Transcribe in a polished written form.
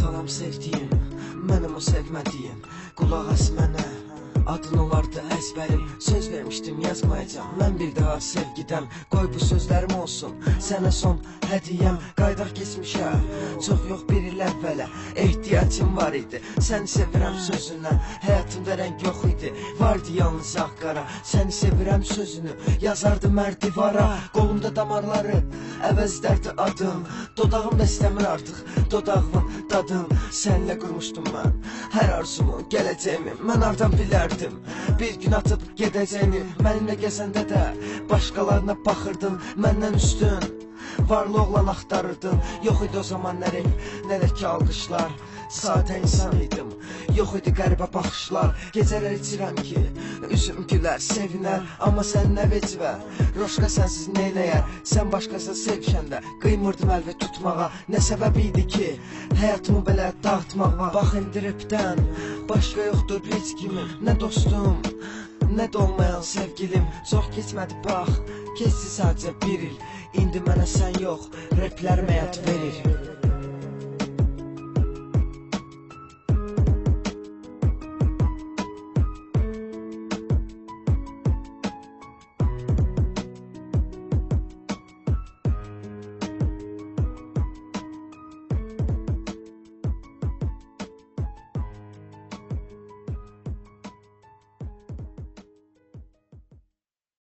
Salam sevdiyim, mənim o sevmədiyim. Qulaq as mənə, adın olardı əzbərim. Söz vermişdim yazmayacam, mən bir daha sevgidəm. Qoy bu sözlərim olsun, sənə son hədiyəm. Qaydaq keçmişə, çox yox bir il əvvələ ehtiyacım var idi. Səni sevirəm sözünə, həyatımda rəng yox idi. Vardı yalnız ağ-qara, səni sevirəm sözünü yazardım hər divara. Qolumda damarları əvəzlərdi adım, dodağım da istəmir artıq dodağımın dadın. Səninlə qurmuşdum mən hər arzumu, gələcəyimi mən hardan bilərdim. Bir gün atıb gedəcəyini, mənimlə gəzəndə də başqalarına baxırdın, məndən üstün varlı oğlan axtarırdın. Yox idi o zaman nə rəng, nə də ki alqışlar. Sadə insan idim, yox idi qəribə baxışlar. Gecələr içirəm ki, üzüm gülər, sevinər. Amma sən nə vecivə, Roşka sənsiz neyləyər? Sən başqasını sevişəndə qıymırdım əlvə tutmağa. Nə səbəb idi ki, həyatımı belə dağıtmağa? Bax indiribdən, başqa yoxdur heç kimin, nə dostum, nə də olmayan sevgilim. Çox keçmədi bax, keçdi sadəcə bir il. İndi mənə sən yox, replərim həyat verir.